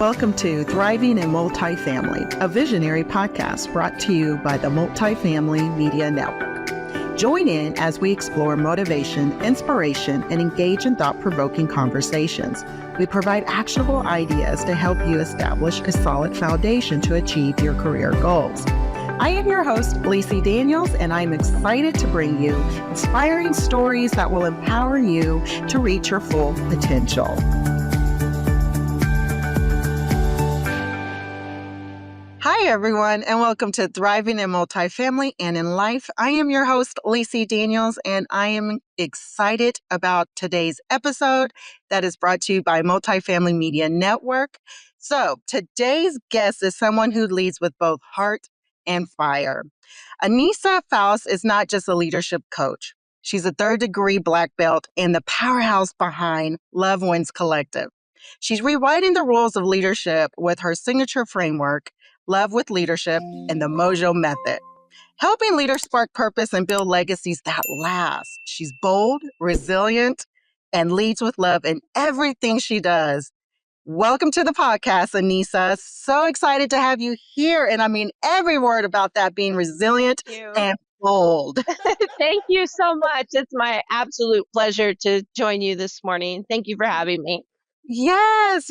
Welcome to Thriving in Multifamily, a visionary podcast brought to you by the Multifamily Media Network. Join in as we explore motivation, inspiration, and engage in thought-provoking conversations. We provide actionable ideas to help you establish a solid foundation to achieve your career goals. I am your host, Lissi Daniels, and I'm excited to bring you inspiring stories that will empower you to reach your full potential. Hi, everyone, and welcome to Thriving in Multifamily and in Life. I am your host, Lissi Daniels, and I am excited about today's episode that is brought to you by Multifamily Media Network. So today's guest is someone who leads with both heart and fire. Anissa Faust is not just a leadership coach. She's a third-degree Black belt and the powerhouse behind Love Wins Collective. She's rewriting the rules of leadership with her signature framework, Love with Leadership, and the MOJO method, helping leaders spark purpose and build legacies that last. She's bold, resilient, and leads with love in everything she does. Welcome to the podcast, Anissa. So excited to have you here. And I mean every word about that, being resilient and bold. Thank you so much. It's my absolute pleasure to join you this morning. Thank you for having me. Yes.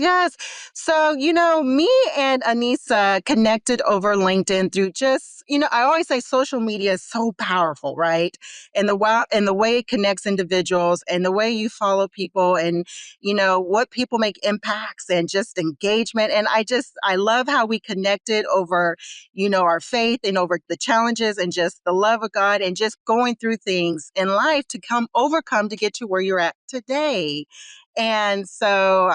So, me and Anissa connected over LinkedIn through just, I always say social media is so powerful, right? And the way it connects individuals and the way you follow people and, what people make impacts and just engagement. And I love how we connected over, our faith and over the challenges and just the love of God and just going through things in life to overcome to get to where you're at today. And so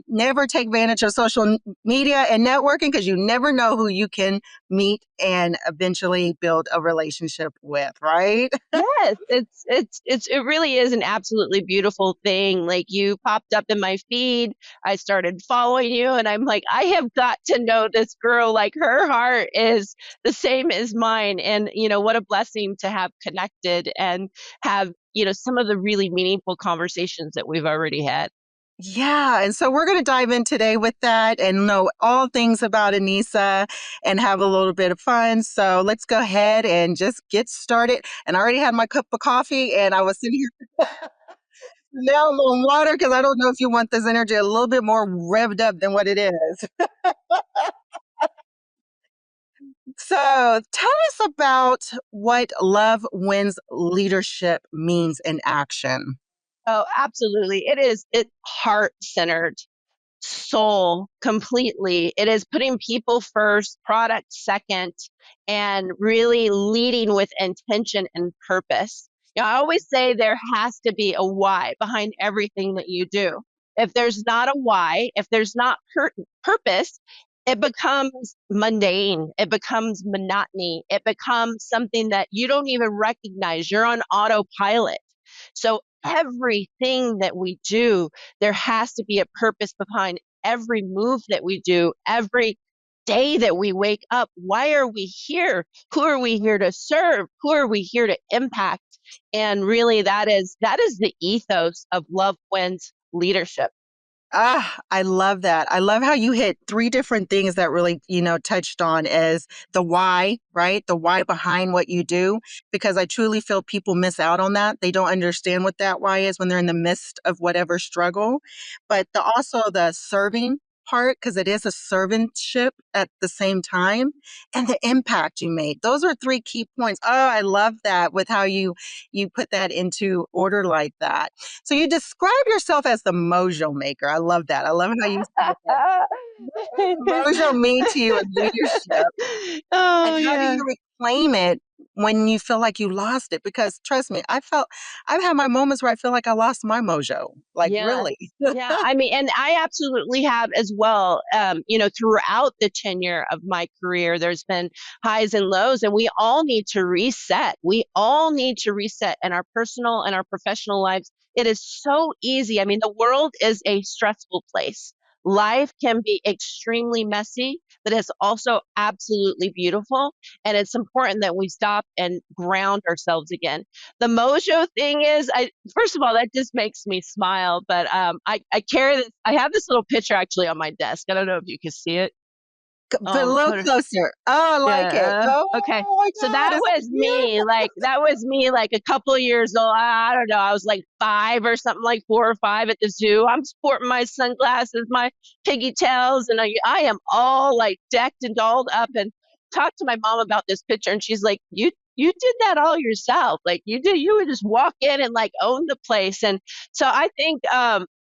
never take advantage of social media and networking because you never know who you can meet and eventually build a relationship with, right? Yes, it really is an absolutely beautiful thing. Like, you popped up in my feed, I started following you, and I'm like, I have got to know this girl. Like, her heart is the same as mine. And, what a blessing to have connected and have, some of the really meaningful conversations that we've already had. Yeah. And so we're going to dive in today with that and know all things about Anissa and have a little bit of fun. So let's go ahead and just get started. And I already had my cup of coffee and I was sitting here now a little water because I don't know if you want this energy a little bit more revved up than what it is. So tell us about what Love Wins Leadership means in action. Oh, absolutely. It's heart-centered, soul completely. It is putting people first, product second, and really leading with intention and purpose. I always say there has to be a why behind everything that you do. If there's not a why, if there's not purpose, it becomes mundane. It becomes monotony. It becomes something that you don't even recognize. You're on autopilot. So everything that we do, there has to be a purpose behind every move that we do, every day that we wake up. Why are we here? Who are we here to serve? Who are we here to impact? And really, that is the ethos of Love Wins Leadership. I love that. I love how you hit three different things that really, touched on as the why, right? The why behind what you do, because I truly feel people miss out on that. They don't understand what that why is when they're in the midst of whatever struggle. But also the serving part, because it is a servantship at the same time, and the impact you made. Those are three key points. Oh, I love that with how you put that into order like that. So you describe yourself as the mojo maker. I love that. I love how you said that. What does mojo mean to you in leadership? Oh, And how do yeah. you reclaim it when you feel like you lost it? Because trust me, I've had my moments where I feel like I lost my mojo. Like Yeah. really. Yeah. I mean, and I absolutely have as well. Throughout the tenure of my career, there's been highs and lows, and we all need to reset. We all need to reset in our personal and our professional lives. It is so easy. I mean, the world is a stressful place. life can be extremely messy, but it's also absolutely beautiful. And it's important that we stop and ground ourselves again. The Mojo thing is, first of all, that just makes me smile. But I carry this. I have this little picture actually on my desk. I don't know if you can see it. But a little closer. Oh, I like it. Yeah. Okay. Oh my So God, that it's was me. beautiful. That was me like a couple of years old. I don't know. I was like 5 or something, like 4 or 5 at the zoo. I'm sporting my sunglasses, my piggy tails, and I am all like decked and dolled up, and talked to my mom about this picture, and she's like, you did that all yourself. Like you would just walk in and like own the place. And so I think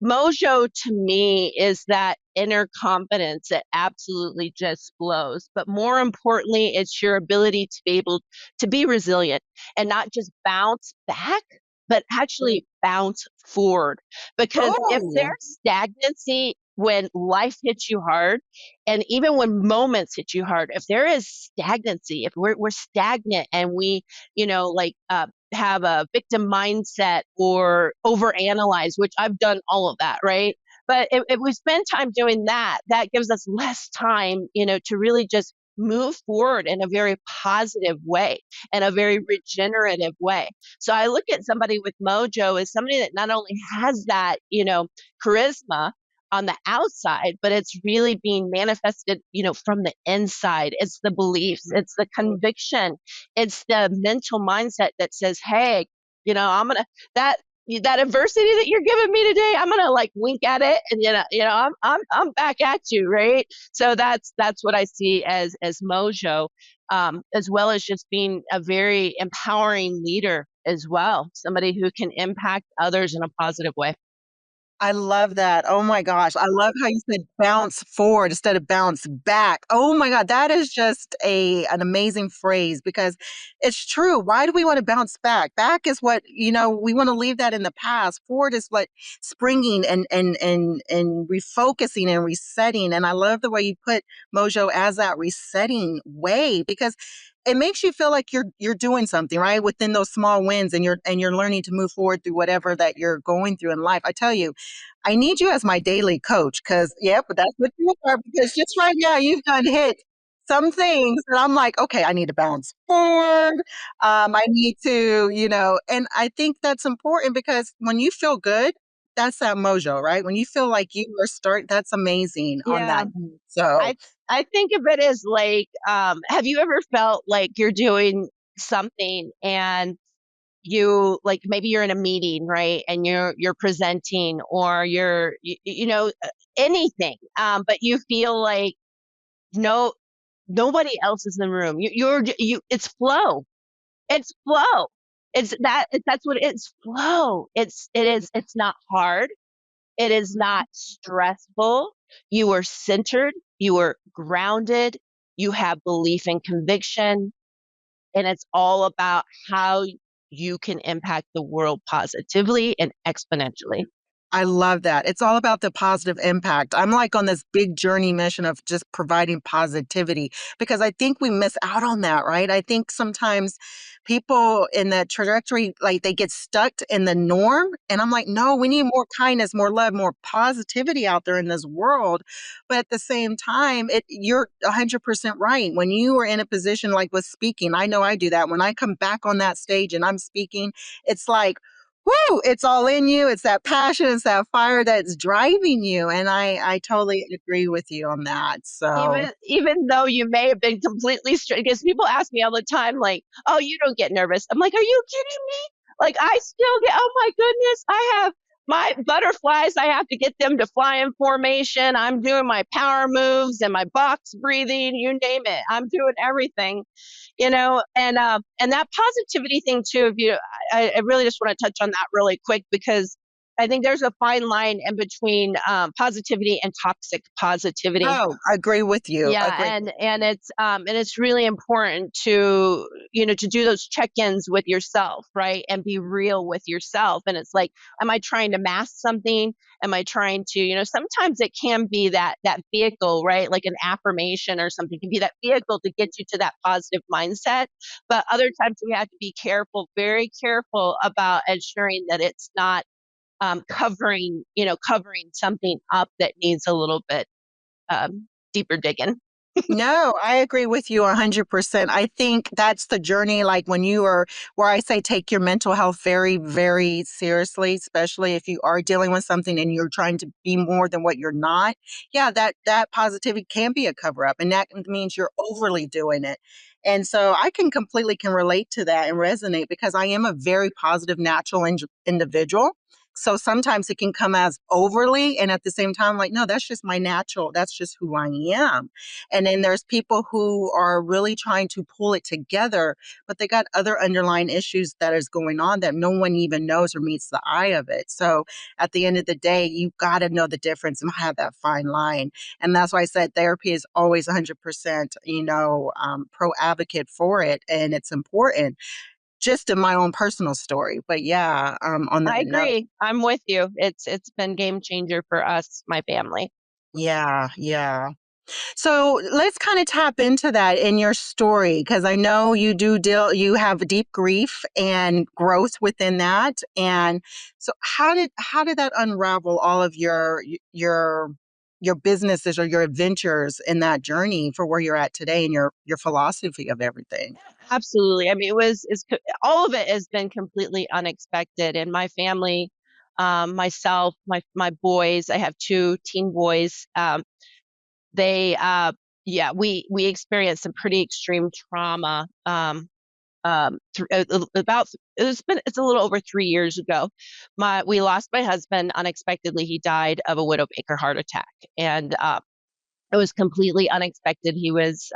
Mojo to me is that inner confidence that absolutely just flows. But more importantly, it's your ability to be able to be resilient and not just bounce back, but actually bounce forward. Because if Oh, there's stagnancy when life hits you hard, and even when moments hit you hard, if there is stagnancy, if we're stagnant and we, have a victim mindset or overanalyze, which I've done all of that, right? But if we spend time doing that, that gives us less time, to really just move forward in a very positive way and a very regenerative way. So I look at somebody with Mojo as somebody that not only has that, charisma on the outside, but it's really being manifested, from the inside. It's the beliefs, it's the conviction, it's the mental mindset that says, hey, I'm gonna that that adversity that you're giving me today, I'm gonna like wink at it, and I'm back at you, right? So that's what I see as Mojo, as well as just being a very empowering leader as well, somebody who can impact others in a positive way. I love that. Oh my gosh. I love how you said bounce forward instead of bounce back. Oh my God. That is just an amazing phrase because it's true. Why do we want to bounce back? Back is what, we want to leave that in the past. Forward is what springing and refocusing and resetting. And I love the way you put Mojo as that resetting way because it makes you feel like you're doing something right within those small wins and you're learning to move forward through whatever that you're going through in life. I tell you, I need you as my daily coach because, yep, that's what you are. Because just right now, you've done hit some things that I'm like, okay, I need to bounce forward. I need to, and I think that's important because when you feel good, that's that mojo, right? When you feel like you are that's amazing on Yeah. that. So, I I think of it as like, have you ever felt like you're doing something and you like maybe you're in a meeting, right? And you're presenting, or anything, but you feel like no nobody else is in the room. It's flow. It's flow. That's what it's flow. It's not hard. It is not stressful. You are centered. You are grounded. You have belief and conviction. And it's all about how you can impact the world positively and exponentially. I love that. It's all about the positive impact. I'm like on this big journey mission of just providing positivity because I think we miss out on that, right? I think sometimes people in that trajectory, like they get stuck in the norm. And I'm like, no, we need more kindness, more love, more positivity out there in this world. But at the same time, you're 100% right. When you are in a position like with speaking, I know I do that. When I come back on that stage and I'm speaking, it's like, woo, it's all in you. It's that passion, it's that fire that's driving you. And I totally agree with you on that. So, Even though you may have been completely straight, because people ask me all the time, like, "Oh, you don't get nervous." I'm like, "Are you kidding me?" Like, I still get. Oh my goodness, I have my butterflies. I have to get them to fly in formation. I'm doing my power moves and my box breathing. You name it. I'm doing everything, and that positivity thing too. If you, I really just want to touch on that really quick because I think there's a fine line in between positivity and toxic positivity. oh, I agree with you. Yeah, Agree. and it's really important to to do those check-ins with yourself, right? And be real with yourself. And it's like, am I trying to mask something? Am I trying to, sometimes it can be that vehicle, right? Like an affirmation or something can be that vehicle to get you to that positive mindset. But other times we have to be careful, very careful about ensuring that it's not covering something up that needs a little bit deeper digging. No, I agree with you 100%. I think that's the journey, like when you are, where I say take your mental health very, very seriously, especially if you are dealing with something and you're trying to be more than what you're not. Yeah, that positivity can be a cover up, and that means you're overly doing it. And so I can relate to that and resonate because I am a very positive, natural individual. So sometimes it can come as overly, and at the same time, like, no, that's just my natural, that's just who I am. And then there's people who are really trying to pull it together, but they got other underlying issues that is going on that no one even knows or meets the eye of it. So at the end of the day, you've got to know the difference and have that fine line. And that's why I said therapy is always 100%, pro advocate for it. And it's important just in my own personal story. But yeah, on that I note, agree. I'm with you. It's been game changer for us, my family. yeah, yeah. So let's kind of tap into that in your story because I know you have deep grief and growth within that. And so how did that unravel all of your businesses or your adventures in that journey for where you're at today and your philosophy of everything? Absolutely. I mean, all of it has been completely unexpected. And my family, myself, my boys, I have two teen boys. They, yeah, we experienced some pretty extreme trauma. About it's a little over 3 years ago. We lost my husband unexpectedly. He died of a widowmaker heart attack, and it was completely unexpected. He was,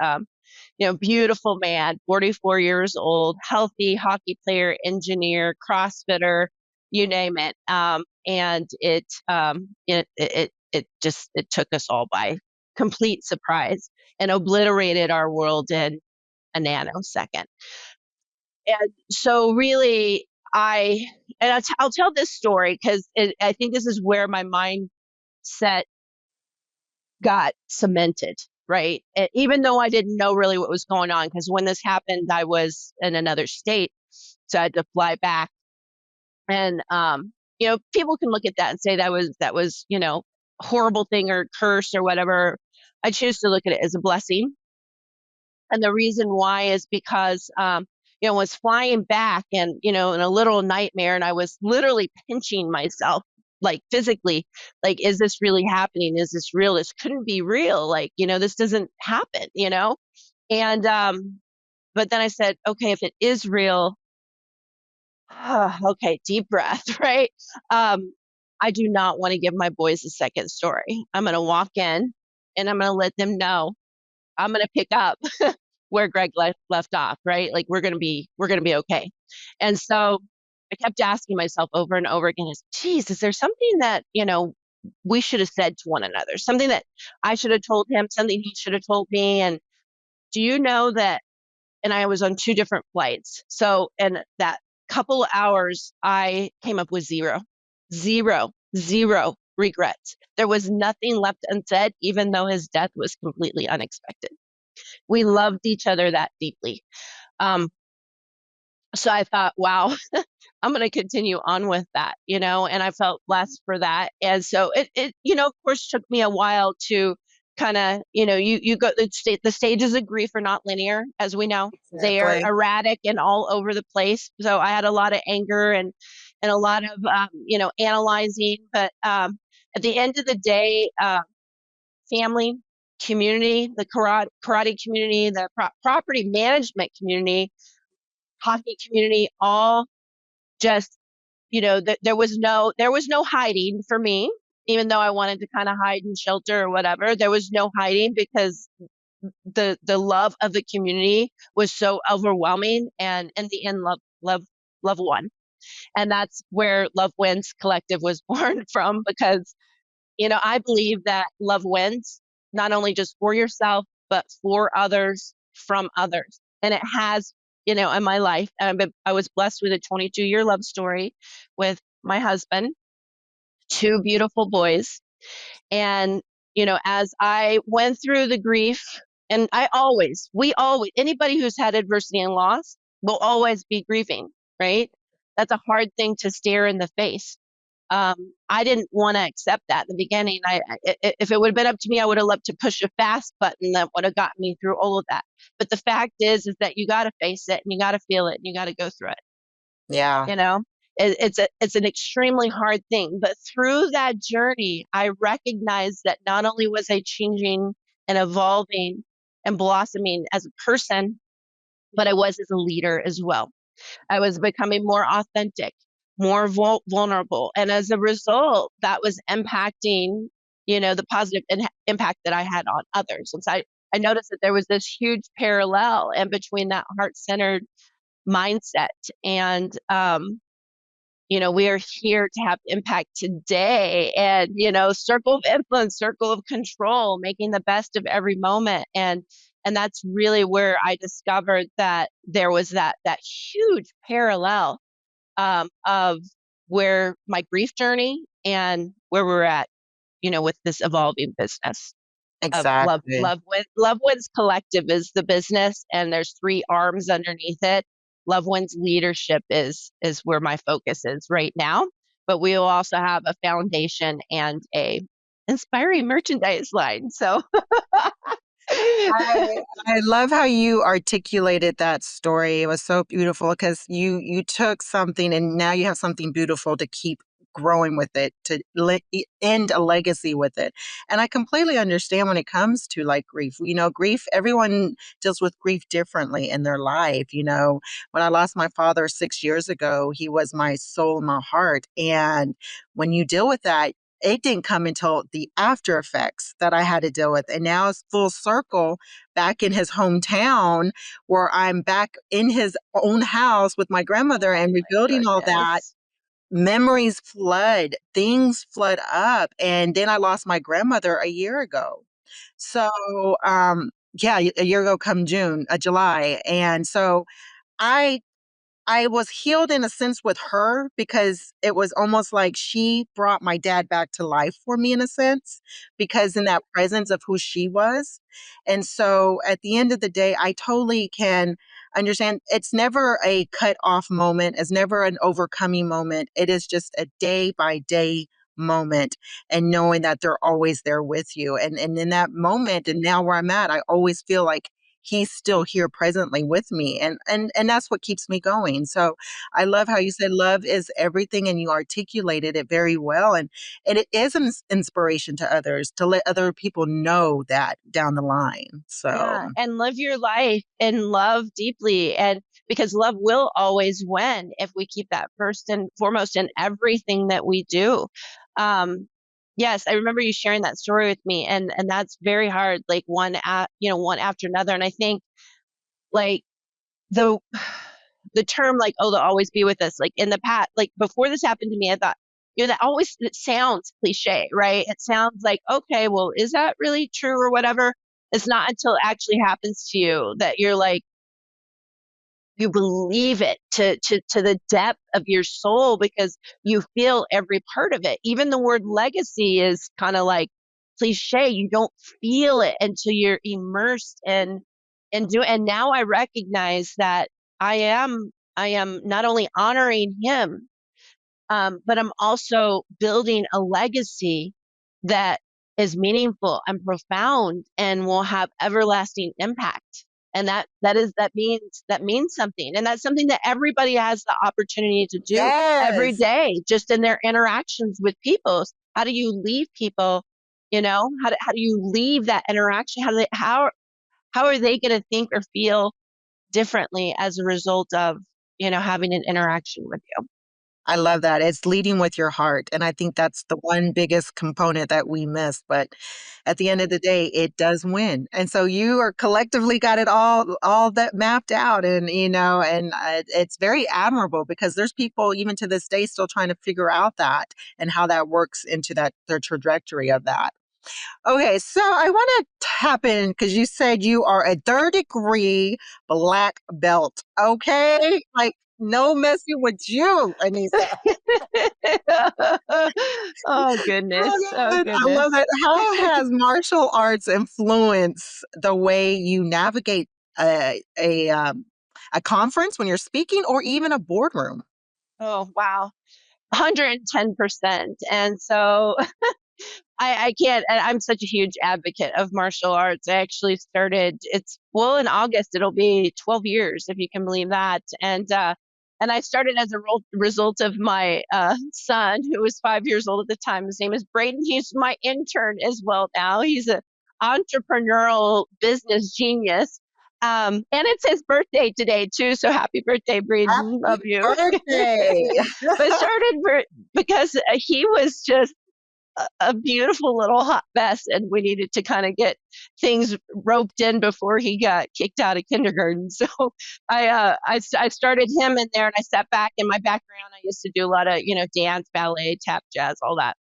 beautiful man, 44 years old, healthy hockey player, engineer, CrossFitter, you name it. And it took us all by complete surprise and obliterated our world in a nanosecond. And so really, I'll tell this story because I think this is where my mindset got cemented, right? And even though I didn't know really what was going on, because when this happened, I was in another state, so I had to fly back. And people can look at that and say that was horrible thing or curse or whatever. I choose to look at it as a blessing, and the reason why is because was flying back and in a little nightmare, and I was literally pinching myself like physically, like, is this really happening? Is this real? This couldn't be real. Like, this doesn't happen. And but then I said, okay, if it is real, okay, deep breath, right? Um, I do not want to give my boys a second story. I'm going to walk in and I'm going to let them know I'm going to pick up where Greg left off, right? Like, we're going to be okay. And so I kept asking myself over and over again, geez, is there something that, we should have said to one another, something that I should have told him, something he should have told me. And do you know that? And I was on two different flights. So in that couple hours, I came up with zero regrets. There was nothing left unsaid, even though his death was completely unexpected. We loved each other that deeply. Um, so I thought, wow, I'm going to continue on with that. And I felt blessed for that. And so of course, took me a while to kind of, you go, the stages of grief are not linear, as we know. They are Exactly. erratic and all over the place. So I had a lot of anger and a lot of, analyzing. But at the end of the day, family, community, the karate community, the property management community, hockey community, all just there was no hiding for me, even though I wanted to kind of hide and shelter or whatever. There was no hiding because the love of the community was so overwhelming, and in the end, love won. And that's where Love Wins Collective was born from, because I believe that love wins, not only just for yourself, but for others, from others. And it has, in my life. I was blessed with a 22-year love story with my husband, two beautiful boys. And, as I went through the grief, and we always, anybody who's had adversity and loss will always be grieving, right? That's a hard thing to stare in the face. I didn't want to accept that in the beginning. If it would have been up to me, I would have loved to push a fast button that would have gotten me through all of that. But the fact is that you got to face it and you got to feel it and you got to go through it. Yeah, You know, it's an extremely hard thing. But through that journey, I recognized that not only was I changing and evolving and blossoming as a person, but I was as a leader as well. I was becoming more authentic, more vulnerable. And as a result, that was impacting, the positive impact that I had on others. And so I noticed that there was this huge parallel in between that heart centered mindset. And, we are here to have impact today and, circle of influence, circle of control, making the best of every moment. And that's really where I discovered that there was that huge parallel of where my grief journey and where we're at, with this evolving business of exactly. Love Wins Collective is the business, and there's three arms underneath it. Love Wins Leadership is where my focus is right now, but we will also have a foundation and a inspiring merchandise line. So I love how you articulated that story. It was so beautiful because you took something and now you have something beautiful to keep growing with it, to end a legacy with it. And I completely understand when it comes to like grief. Grief, everyone deals with grief differently in their life. When I lost my father 6 years ago, he was my soul, my heart. And when you deal with that, it didn't come until the after effects that I had to deal with. And now it's full circle back in his hometown where I'm back in his own house with my grandmother oh and my rebuilding all that. goodness. Memories flood, things flood up. And then I lost my grandmother a year ago. So, yeah, a year ago come June, July. And so I I was healed in a sense with her because it was almost like she brought my dad back to life for me in a sense, because in that presence of who she was. And so at the end of the day, I totally can understand it's never a cut off moment, it's never an overcoming moment. It is just a day by day moment and knowing that they're always there with you. And in that moment and now where I'm at, I always feel like he's still here presently with me and that's what keeps me going. So I love how you said love is everything and you articulated it very well, and it is an inspiration to others to let other people know that down the line. So Yeah, and live your life and love deeply. And because love will always win if we keep that first and foremost in everything that we do. Um, yes, I remember you sharing that story with me, and that's very hard, like one after another. And I think like the the term like, oh, they'll always be with us, like in the past, like before this happened to me, I thought, that always, it sounds cliche, right? It sounds like, okay, well, is that really true or whatever? It's not until it actually happens to you that you're like, you believe it to the depth of your soul because you feel every part of it. Even the word legacy is kind of like cliche. You don't feel it until you're immersed in do. And now I recognize that I am not only honoring him, but I'm also building a legacy that is meaningful and profound and will have everlasting impact. And that means something. And that's something that everybody has the opportunity to do every yes, day, just in their interactions with people. How do you leave people? How do you leave that interaction? How are they going to think or feel differently as a result of, having an interaction with you? I love that. It's leading with your heart. And I think that's the one biggest component that we miss. But at the end of the day, it does win. And so you are collectively got it all that mapped out. And it's very admirable because there's people even to this day still trying to figure out that and how that works into their trajectory of that. Okay, so I want to tap in because you said you are a third degree black belt. Okay, like no messing with you, Anissa. Oh goodness. Oh, Oh God, I love goodness. it. How has martial arts influenced the way you navigate a conference when you're speaking, or even a boardroom? Oh wow. 110%. And so I can't, I'm such a huge advocate of martial arts. I actually started, well, in August, it'll be 12 years, if you can believe that. And I started as a result of my son, who was 5 years old at the time. His name is Braden. He's my intern as well now. He's an entrepreneurial business genius. And it's his birthday today, too. So happy birthday, Braden. Happy Love you. birthday. But it started because he was just a beautiful little hot mess, and we needed to kind of get things roped in before he got kicked out of kindergarten. So I started him in there, and I sat back. In my background, I used to do a lot of dance, ballet, tap, jazz, all that.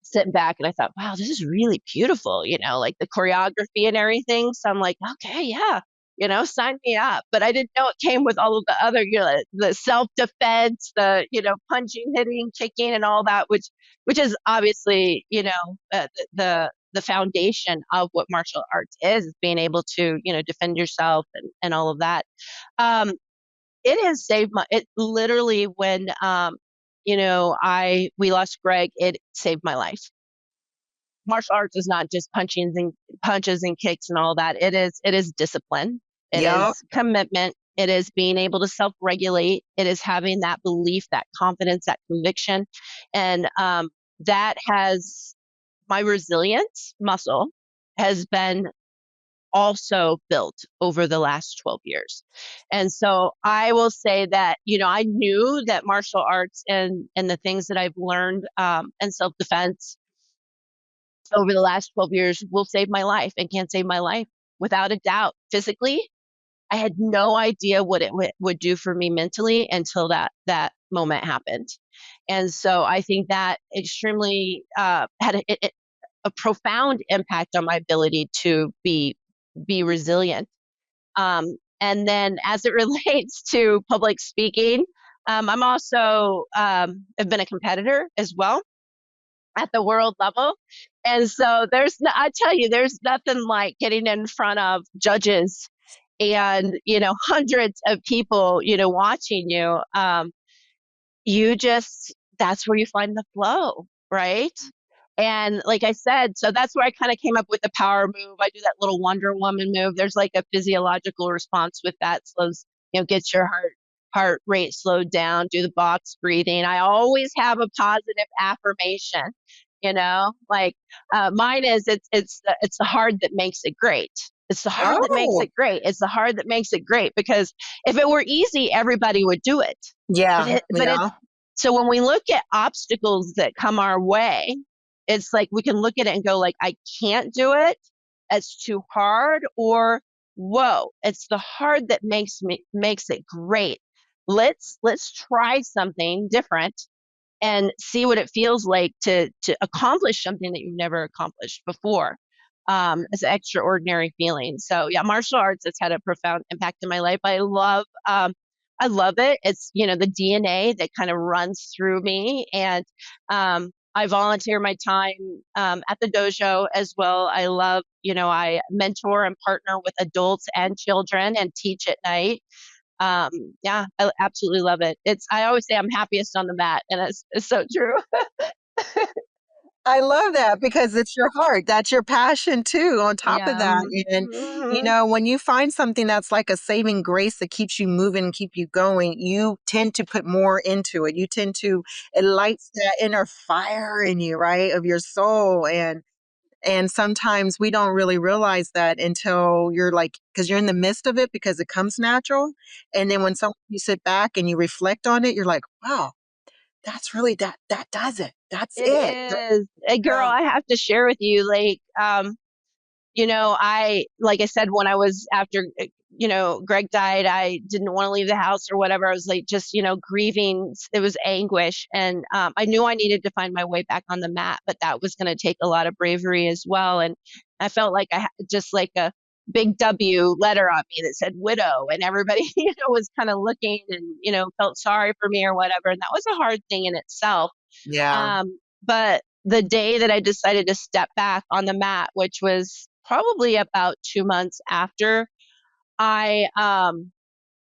Sitting back, and I thought, wow, this is really beautiful, like the choreography and everything. So I'm like, okay, yeah, sign me up. But I didn't know it came with all of the other, the self-defense, the, punching, hitting, kicking, and all that, which is obviously, the foundation of what martial arts is being able to, defend yourself and all of that. It has saved it literally when, we lost Greg, it saved my life. Martial arts is not just punches and kicks and all that. It is discipline. It Yep. is commitment. It is being able to self-regulate. It is having that belief, that confidence, that conviction. And that has my resilience muscle has been also built over the last 12 years. And so I will say that, I knew that martial arts and the things that I've learned and self-defense over the last 12 years will save my life and can save my life without a doubt. Physically, I had no idea what it would do for me mentally until that moment happened. And so I think that extremely had a profound impact on my ability to be resilient. And then as it relates to public speaking, I'm also have been a competitor as well at the world level. And so I tell you, there's nothing like getting in front of judges and, hundreds of people, watching you. That's where you find the flow, right? And like I said, so that's where I kind of came up with the power move. I do that little Wonder Woman move. There's like a physiological response with that. Slows, gets your heart rate slowed down, do the box breathing. I always have a positive affirmation, like mine is it's the hard that makes it great. It's the hard that makes Oh, it great. It's the hard that makes it great, because if it were easy, everybody would do it. yeah. But Yeah. so when we look at obstacles that come our way, it's like we can look at it and go like, I can't do it. It's too hard. Or, whoa, it's the hard that makes it great. Let's try something different and see what it feels like to accomplish something that you've never accomplished before. It's an extraordinary feeling. So yeah, martial arts has had a profound impact in my life. I love it. It's, the DNA that kind of runs through me. And I volunteer my time at the dojo as well. I love, I mentor and partner with adults and children and teach at night. Um, yeah, I absolutely love it. I always say I'm happiest on the mat, and it's so true. I love that because it's your heart. That's your passion too, on top of Yeah. that. And, Mhm. when you find something that's like a saving grace that keeps you moving and keep you going, you tend to put more into it. It lights that inner fire in you, right, of your soul. And sometimes we don't really realize that until you're like, because you're in the midst of it because it comes natural. And then when you sit back and you reflect on it, you're like, wow, that's really that does it. That's It it. is. Hey, girl, Yeah. I have to share with you, like, like I said, when I was after, Greg died, I didn't want to leave the house or whatever. I was like, just, grieving. It was anguish. And I knew I needed to find my way back on the mat, but that was going to take a lot of bravery as well. And I felt like I had just like a big W letter on me that said widow, and everybody, was kind of looking and, felt sorry for me or whatever. And that was a hard thing in itself. Yeah. But the day that I decided to step back on the mat, which was probably about 2 months after, it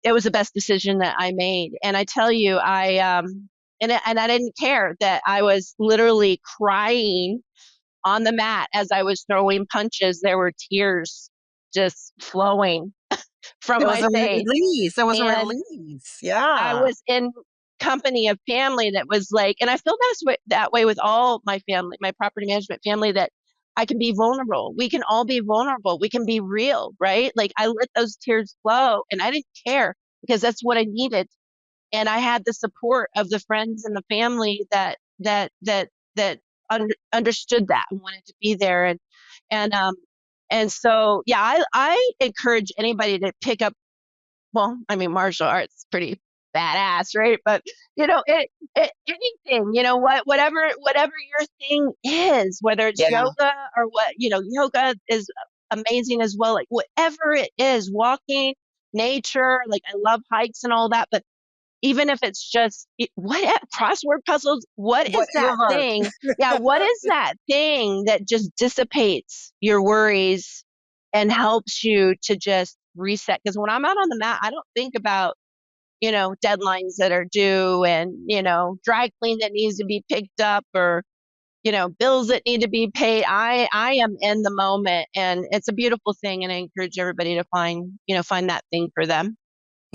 was the best decision that I made. And I tell you, and I didn't care that I was literally crying on the mat as I was throwing punches. There were tears just flowing from It was my a face. release. It was a And release. I Yeah. was in company of family that was like, and I feel that way with all my family, my property management family, that I can be vulnerable. We can all be vulnerable. We can be real, right? Like I let those tears flow and I didn't care because that's what I needed. And I had the support of the friends and the family that understood that and wanted to be there. And, and so, yeah, I encourage anybody to pick up, well, I mean, martial arts is pretty badass, right? But anything, whatever your thing is, whether it's Yeah. yoga or what, yoga is amazing as well. Like whatever it is, walking, nature, like I love hikes and all that, but even if it's just what crossword puzzles, what is that Whatever. thing? Yeah, what is that thing that just dissipates your worries and helps you to just reset? Because when I'm out on the mat, I don't think about, deadlines that are due and, dry clean that needs to be picked up or, bills that need to be paid. I am in the moment and it's a beautiful thing. And I encourage everybody to find that thing for them.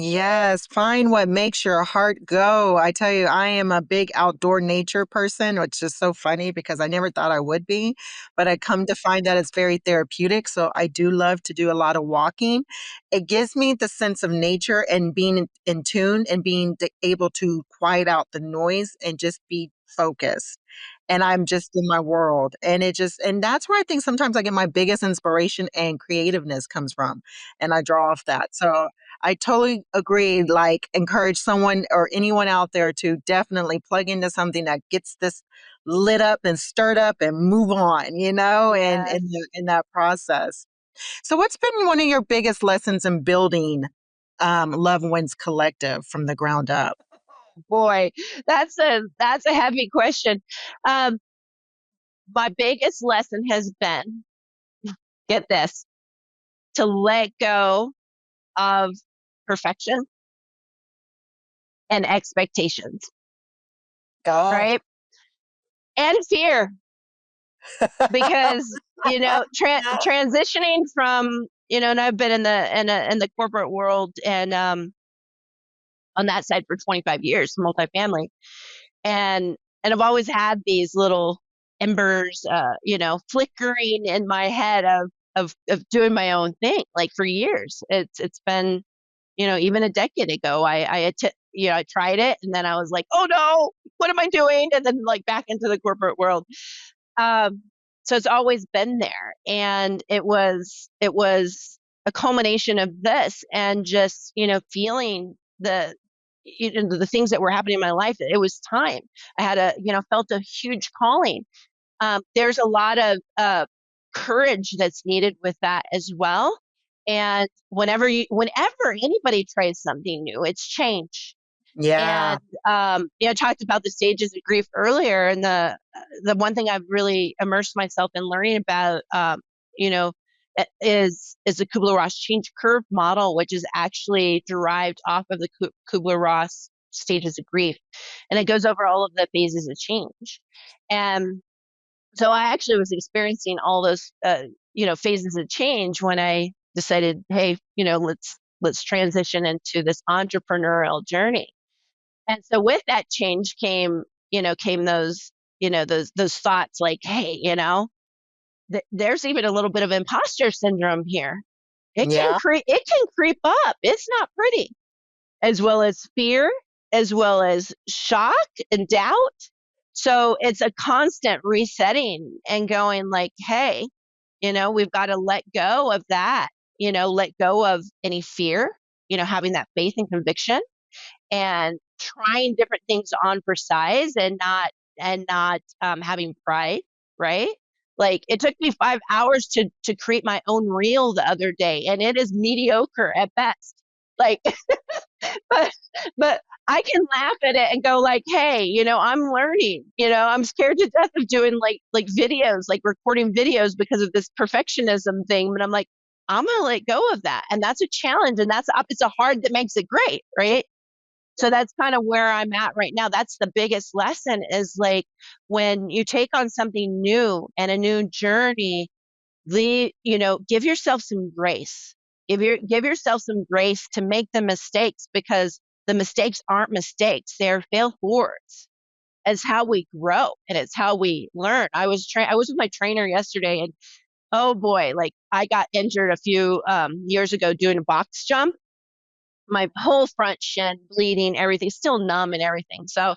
Yes, find what makes your heart go. I tell you, I am a big outdoor nature person, which is so funny because I never thought I would be, but I come to find that it's very therapeutic. So I do love to do a lot of walking. It gives me the sense of nature and being in tune and being able to quiet out the noise and just be focused. And I'm just in my world. And that's where I think sometimes I get my biggest inspiration and creativeness comes from. And I draw off that. So I totally agree. Like, encourage someone or anyone out there to definitely plug into something that gets this lit up and stirred up and move on, and Yes. in that process. So, what's been one of your biggest lessons in building Love Wins Collective from the ground up? Boy, that's a heavy question. Um, my biggest lesson has been, get this, to let go of perfection and expectations, Gosh. right? And fear, because Yeah. transitioning from, and I've been in the corporate world and on that side for 25 years, multifamily, and I've always had these little embers, flickering in my head of doing my own thing. Like for years, it's been, even a decade ago, I tried it, and then I was like, oh no, what am I doing? And then like back into the corporate world. Um, so it's always been there, and it was a culmination of this, and just feeling the things that were happening in my life. It was time. I had felt a huge calling. There's a lot of courage that's needed with that as well. And whenever anybody tries something new, it's change. Yeah. And I talked about the stages of grief earlier, and the one thing I've really immersed myself in learning about, you know, is the Kubler-Ross change curve model, which is actually derived off of the Kubler-Ross stages of grief, and it goes over all of the phases of change. And so I actually was experiencing all those, phases of change when I decided, hey, let's transition into this entrepreneurial journey. And so with that change came those, those thoughts like, hey, there's even a little bit of imposter syndrome here. Yeah. It can creep up. It's not pretty, as well as fear, as well as shock and doubt. So it's a constant resetting and going like, hey, we've got to let go of that, let go of any fear, having that faith and conviction and trying different things on for size and not having pride, right? Like it took me 5 hours to create my own reel the other day, and it is mediocre at best. Like, but but I can laugh at it and go like, hey, I'm learning. I'm scared to death of doing like videos, like recording videos because of this perfectionism thing. But I'm like, I'm gonna let go of that, and that's a challenge, and it's a hard that makes it great, right? So that's kind of where I'm at right now. That's the biggest lesson is like when you take on something new and a new journey, give yourself some grace. Give yourself some grace to make the mistakes because the mistakes aren't mistakes. They're fail forwards. It's how we grow and it's how we learn. I was with my trainer yesterday and oh boy, like I got injured a few years ago doing a box jump. My whole front shin bleeding, everything still numb and everything. So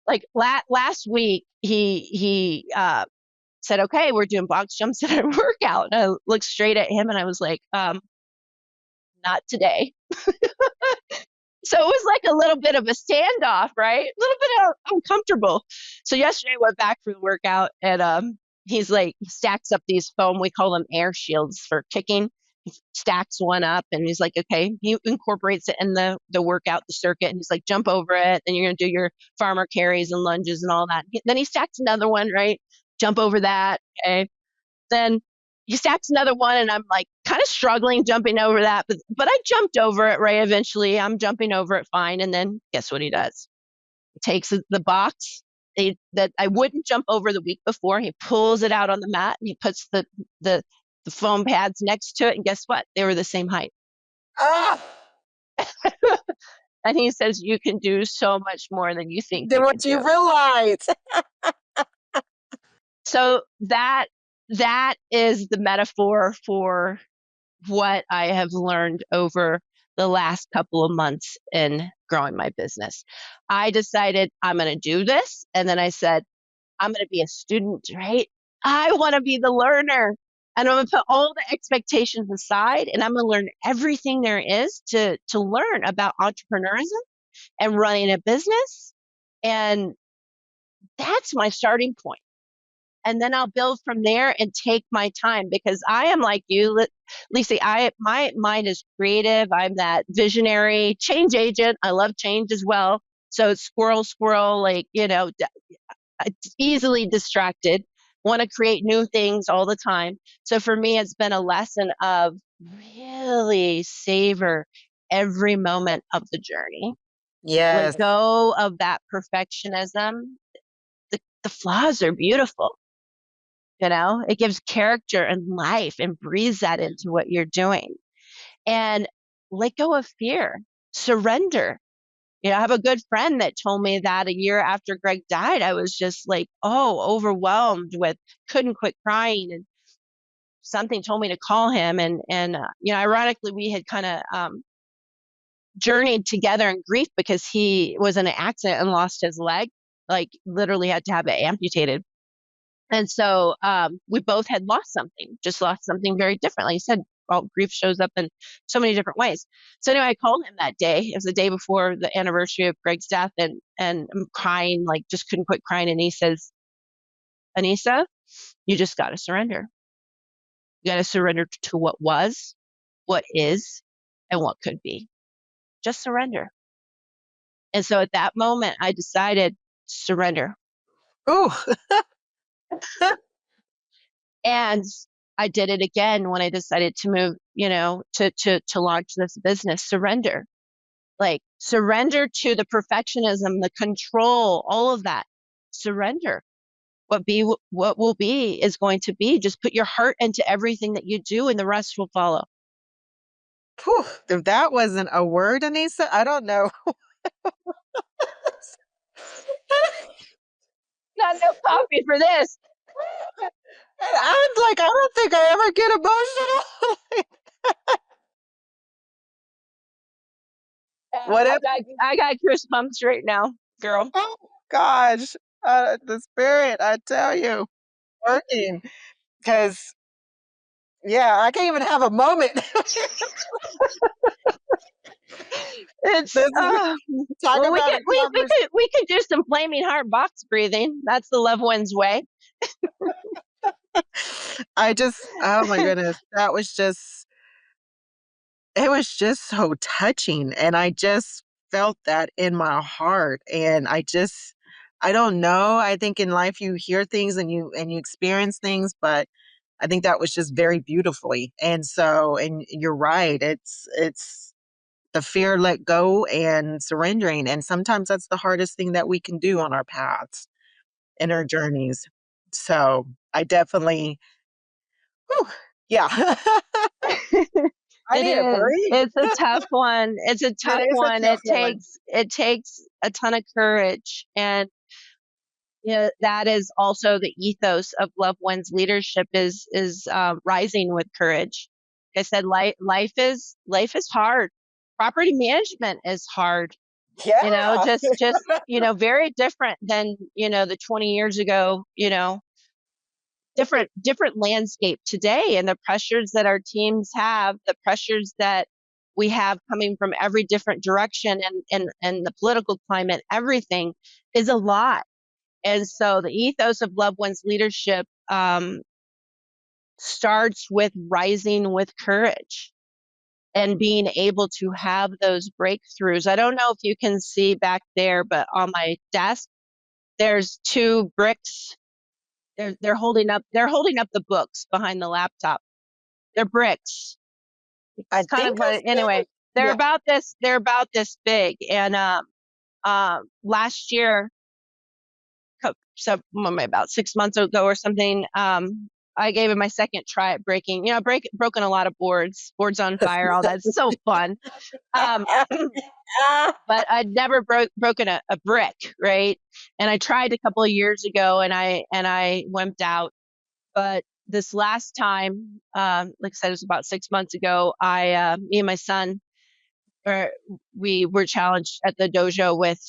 like last week he said, okay, we're doing box jumps at our workout. And I looked straight at him and I was like, not today. So it was like a little bit of a standoff, right? A little bit uncomfortable. So yesterday I went back for the workout and he's like, he stacks up these foam, we call them air shields for kicking. He stacks one up and he's like, okay, he incorporates it in the workout, the circuit, and he's like, jump over it, and you're gonna do your farmer carries and lunges and all that. Then he stacks another one, right? Jump over that. Okay. Then he stacks another one and I'm like kind of struggling jumping over that, but I jumped over it, right? Eventually I'm jumping over it fine. And then guess what he does? He takes the box that I wouldn't jump over the week before. He pulls it out on the mat and he puts the foam pads next to it. And guess what? They were the same height. Ah, And he says, you can do so much more than you think then you can what you do. realize. So that is the metaphor for what I have learned over the last couple of months in growing my business. I decided I'm going to do this. And then I said, I'm going to be a student, right? I want to be the learner. And I'm going to put all the expectations aside and I'm going to learn everything there is to learn about entrepreneurship and running a business. And that's my starting point. And then I'll build from there and take my time because I am like you, Lisa. My mind is creative. I'm that visionary change agent. I love change as well. So it's squirrel, like easily distracted. Want to create new things all the time. So for me, it's been a lesson of really savor every moment of the journey. Let Yes. go of that perfectionism. The flaws are beautiful. It gives character and life and breathes that into what you're doing. And let go of fear, surrender. I have a good friend that told me that a year after Greg died, I was just like, oh, overwhelmed with, couldn't quit crying. And something told me to call him. And ironically, we had kind of journeyed together in grief because he was in an accident and lost his leg, like literally had to have it amputated. And so we both had just lost something very different. Like I said, well, grief shows up in so many different ways. So anyway, I called him that day. It was the day before the anniversary of Greg's death, and I'm crying, like just couldn't quit crying. And he says, Anissa, you just got to surrender. You got to surrender to what was, what is, and what could be. Just surrender. And so at that moment, I decided surrender. Ooh. And I did it again when I decided to move, to launch this business. Surrender, like surrender to the perfectionism, the control, all of that. Surrender. What will be is going to be. Just put your heart into everything that you do, and the rest will follow. Whew, if that wasn't a word, Anissa, I don't know. Not no coffee for this. I'm like, I don't think I ever get emotional. Whatever. I got goosebumps right now, girl. Oh gosh, the spirit, I tell you, working. Because yeah, I can't even have a moment. It's This is talk well, about a conversation. we could do some flaming heart box breathing. That's the loved one's way. I just, oh my goodness, that was just, it was just so touching. And I just felt that in my heart. And I don't know. I think in life you hear things and you experience things, but I think that was just very beautifully. And so, and you're right. It's the fear let go and surrendering. And sometimes that's the hardest thing that we can do on our paths in our journeys. So I definitely, whew, yeah, I It need a is. break. It's a tough one. It's a It tough is one. a tough one. It takes a ton of courage. And that is also the ethos of Loved Ones leadership is rising with courage. Like I said, life is hard. Property management is hard. Yeah. Just very different than the 20 years ago. Different landscape today, and the pressures that our teams have, the pressures that we have coming from every different direction, and the political climate, everything is a lot. And so the ethos of Loved Ones leadership starts with rising with courage and being able to have those breakthroughs. I don't know if you can see back there, but on my desk, there's two bricks. They're holding up the books behind the laptop. They're bricks. I It's kind think of I like, anyway, see. Yeah. they're about this big. And last year, so about 6 months ago or something, I gave it my second try at breaking. Broken a lot of boards on fire, all that. It's so fun. Um, but I'd never broken a brick, right? And I tried a couple of years ago, and I wimped out. But this last time, like I said, it was about 6 months ago. Me and my son, or we were challenged at the dojo with,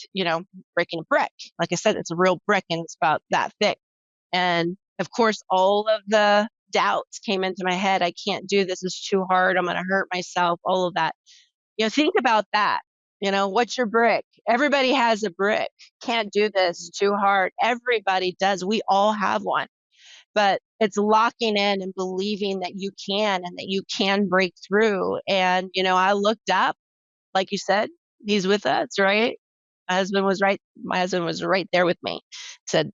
breaking a brick. Like I said, it's a real brick, and it's about that thick. And of course, all of the doubts came into my head. I can't do this. It's too hard. I'm going to hurt myself. All of that. Think about that. What's your brick? Everybody has a brick. Can't do this. Too hard. Everybody does. We all have one. But it's locking in and believing that you can, and that you can break through. And, I looked up, like you said, he's with us, right? My husband was right. My husband was right there with me. Said,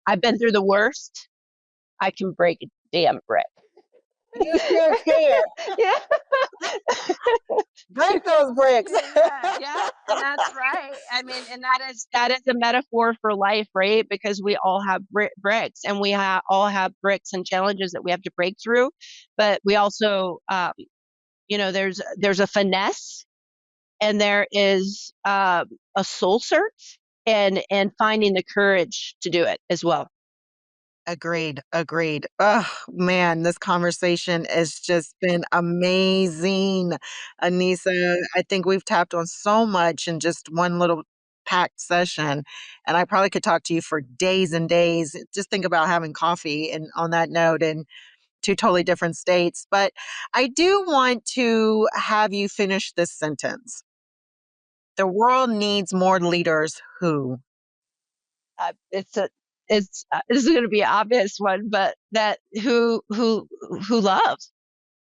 I've been through the worst. I can break a damn brick. You sure can. Yeah. Break those bricks. Yeah, and that's right. I mean, and that is a metaphor for life, right? Because we all have bricks, and we all have bricks and challenges that we have to break through. But we also, there's a finesse, and there is a soul search, and finding the courage to do it as well. Agreed, agreed. Oh, man, this conversation has just been amazing, Anissa. I think we've tapped on so much in just one little packed session, and I probably could talk to you for days and days. Just think about having coffee and on that note in two totally different states. But I do want to have you finish this sentence. The world needs more leaders who. It's a it's This is going to be an obvious one, but that who love.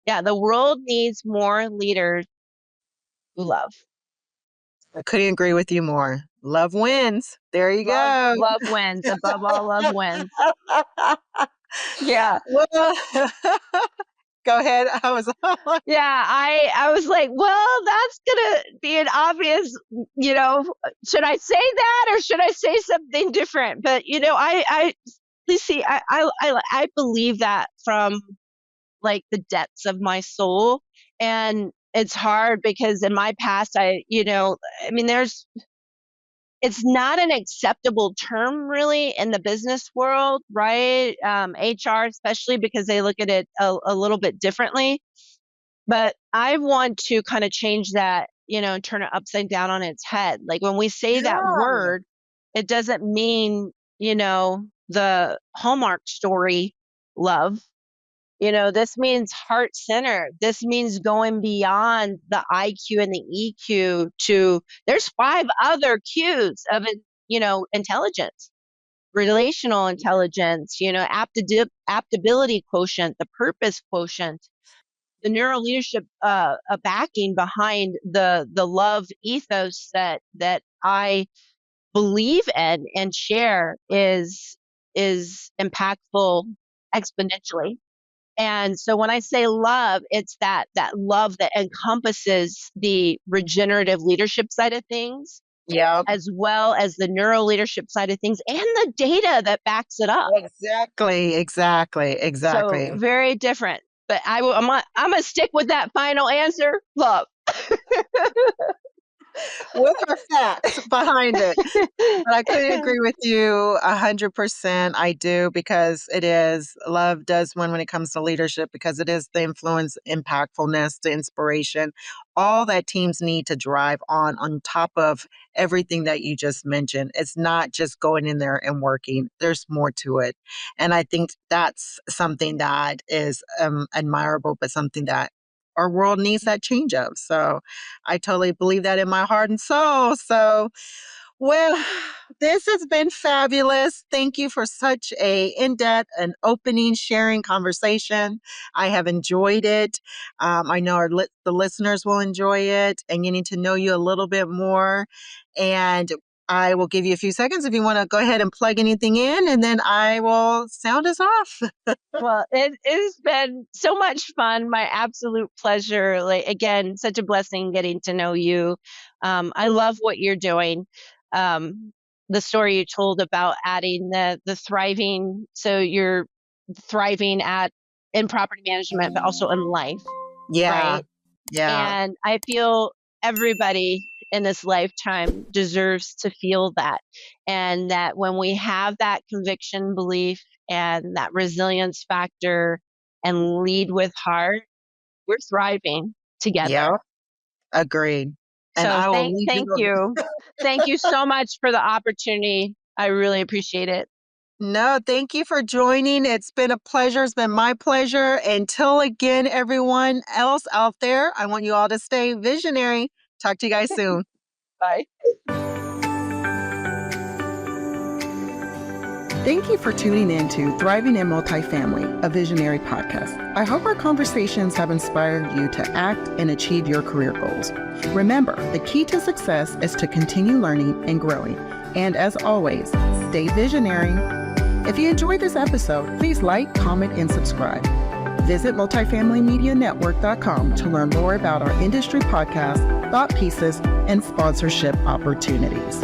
Yeah, the world needs more leaders who love. I couldn't agree with you more. Love wins. There you go. Love wins. Above all, love wins. Yeah. Well, go ahead. I was Yeah, I was like, well, that's gonna be an obvious, should I say that, or should I say something different? But Lucy, I believe that from like the depths of my soul. And it's hard because in my past, I mean, it's not an acceptable term really in the business world, right? HR, especially, because they look at it a little bit differently. But I want to kind of change that, and turn it upside down on its head. Like when we say that yeah. word, it doesn't mean, the Hallmark story love. This means heart centered. This means going beyond the IQ and the EQ to, there's five other Qs of, intelligence, relational intelligence, aptability quotient, the purpose quotient, the neuro leadership backing behind the love ethos that I believe in and share is impactful exponentially. And so when I say love, it's that love that encompasses the regenerative leadership side of things, Yep. as well as the neuro leadership side of things and the data that backs it up. Exactly. So very different. But I'm going to stick with that final answer, love. With our facts behind it. But I couldn't agree with you 100%. I do, because it is love does win when it comes to leadership, because it is the influence, impactfulness, the inspiration, all that teams need to drive on top of everything that you just mentioned. It's not just going in there and working. There's more to it. And I think that's something that is admirable, but something that our world needs that change of. So I totally believe that in my heart and soul. So, well, this has been fabulous. Thank you for such a in-depth and opening, sharing conversation. I have enjoyed it. I know the listeners will enjoy it and getting to know you a little bit more. And I will give you a few seconds if you want to go ahead and plug anything in, and then I will sound us off. Well, it has been so much fun. My absolute pleasure. Like, again, such a blessing getting to know you. I love what you're doing. The story you told about adding the thriving. So you're thriving in property management, but also in life, Yeah. right? Yeah. And I feel everybody in this lifetime deserves to feel that. And that when we have that conviction, belief, and that resilience factor and lead with heart, we're thriving Yeah. together. Agreed. And So I will leave thank you. you. Thank you so much for the opportunity. I really appreciate it. No, thank you for joining. It's been a pleasure. It's been my pleasure. Until again, everyone else out there, I want you all to stay visionary. Talk to you guys soon. Bye. Thank you for tuning in to Thriving in Multifamily, a visionary podcast. I hope our conversations have inspired you to act and achieve your career goals. Remember, the key to success is to continue learning and growing. And as always, stay visionary. If you enjoyed this episode, please like, comment, and subscribe. Visit multifamilymedianetwork.com to learn more about our industry podcasts, thought pieces, and sponsorship opportunities.